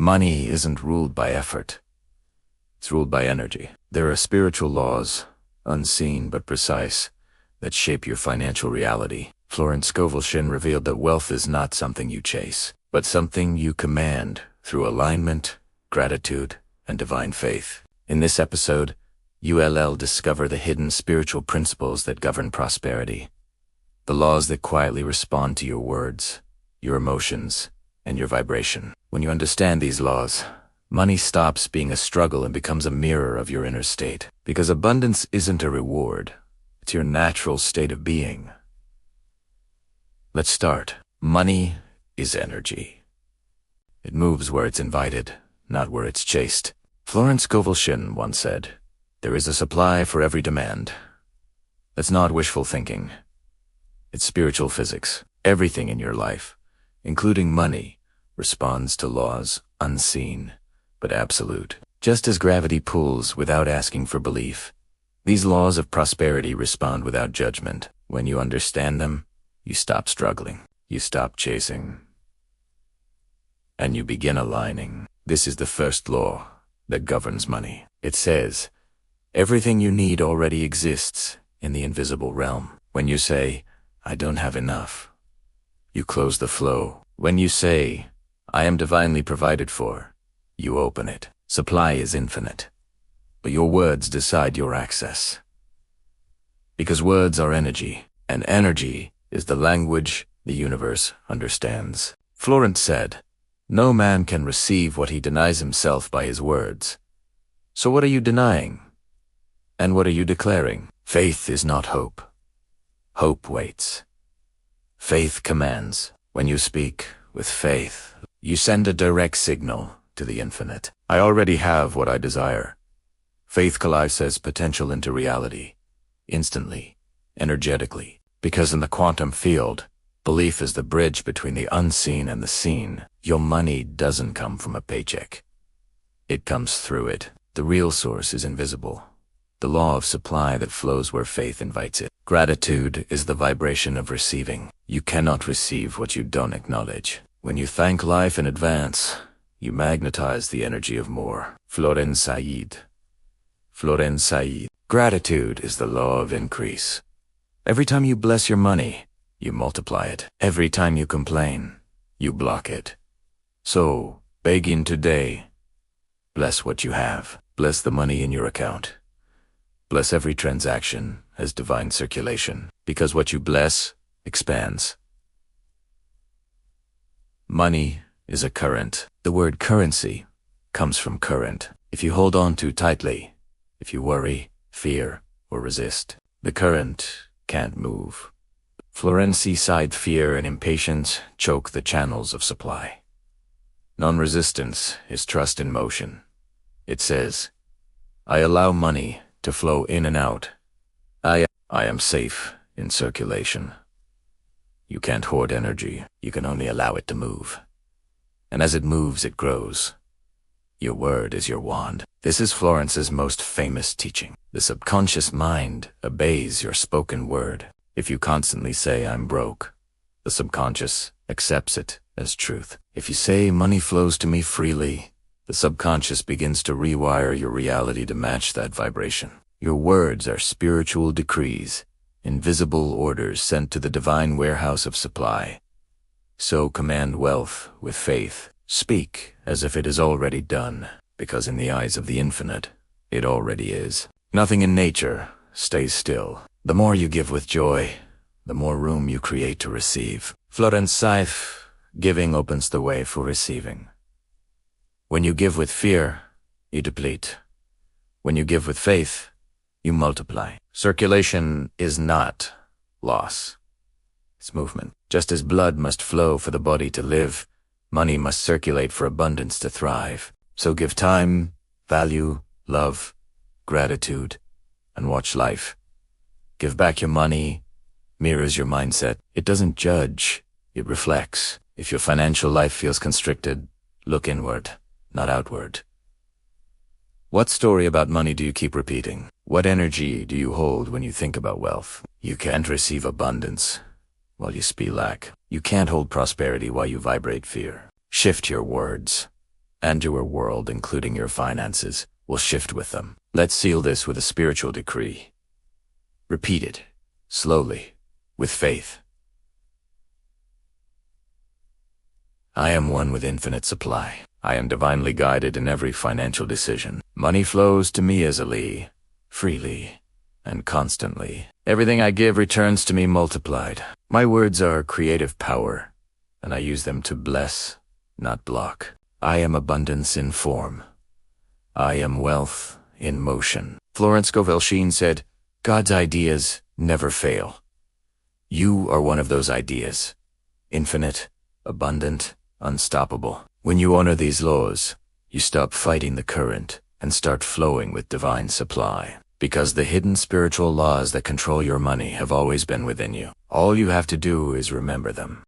Money isn't ruled by effort. It's ruled by energy. There are spiritual laws, unseen but precise, that shape your financial reality. Florence Scovel Shinn revealed that wealth is not something you chase, but something you command through alignment, gratitude, and divine faith. In this episode, you'll discover the hidden spiritual principles that govern prosperity, the laws that quietly respond to your words, your emotions, and your vibration. When you understand these laws, money stops being a struggle and becomes a mirror of your inner state. Because abundance isn't a reward, it's your natural state of being. Let's start. Money is energy. It moves where it's invited, not where it's chased. Florence Scovel Shinn once said, "There is a supply for every demand." That's not wishful thinking. It's spiritual physics. Everything in your life, including money, responds to laws unseen but absolute. Just as gravity pulls without asking for belief, these laws of prosperity respond without judgment. When you understand them, you stop struggling, you stop chasing, and you begin aligning. This is the first law that governs money. It says, everything you need already exists in the invisible realm. When you say, "I don't have enough," you close the flow. When you say, "I am divinely provided for," you open it. Supply is infinite, but your words decide your access. Because words are energy, and energy is the language the universe understands. Florence said, "No man can receive what he denies himself by his words." So what are you denying? And what are you declaring? Faith is not hope. Hope waits. Faith commands. When you speak with faith, you send a direct signal to the infinite. I already have what I desire. Faith collapses potential into reality, instantly, energetically. Because in the quantum field, belief is the bridge between the unseen and the seen. Your money doesn't come from a paycheck. It comes through it. The real source is invisible. The law of supply that flows where faith invites it. Gratitude is the vibration of receiving. You cannot receive what you don't acknowledge. When you thank life in advance, you magnetize the energy of more. Florence Scovel. Gratitude is the law of increase. Every time you bless your money, you multiply it. Every time you complain, you block it. So, begin today. Bless what you have. Bless the money in your account. Bless every transaction as divine circulation, because what you bless expands. Money is a current. The word currency comes from current. If you hold on too tightly, if you worry, fear, or resist, the current can't move. Florence-side fear and impatience choke the channels of supply. Non-resistance is trust in motion. It says, "I allow money to flow in and out. I am safe in circulation." You can't hoard energy. You can only allow it to move. And as it moves, it grows. Your word is your wand. This is Florence's most famous teaching. The subconscious mind obeys your spoken word. If you constantly say, "I'm broke," the subconscious accepts it as truth. If you say, "Money flows to me freely," the subconscious begins to rewire your reality to match that vibration. Your words are spiritual decrees, invisible orders sent to the divine warehouse of supply. So command wealth with faith. Speak as if it is already done, because in the eyes of the infinite, it already is. Nothing in nature stays still. The more you give with joy, the more room you create to receive. Florence Scovel, giving opens the way for receiving. When you give with fear, you deplete. When you give with faith, you multiply. Circulation is not loss. It's movement. Just as blood must flow for the body to live, money must circulate for abundance to thrive. So give time, value, love, gratitude, and watch life. Give back your money, mirrors your mindset. It doesn't judge, it reflects. If your financial life feels constricted, look inward, not outward. What story about money do you keep repeating? What energy do you hold when you think about wealth? You can't receive abundance while you speak lack. You can't hold prosperity while you vibrate fear. Shift your words. and your world, including your finances, will shift with them. Let's seal this with a spiritual decree. Repeat it, slowly, with faith. I am one with infinite supply. I am divinely guided in every financial decision. Money flows to me easily, freely, and constantly. Everything I give returns to me multiplied. My words are creative power, and I use them to bless, not block. I am abundance in form. I am wealth in motion. Florence Scovel Shinn said, God's ideas never fail. You are one of those ideas. Infinite, abundant, unstoppable. When you honor these laws, you stop fighting the current and start flowing with divine supply. Because the hidden spiritual laws that control your money have always been within you. All you have to do is remember them.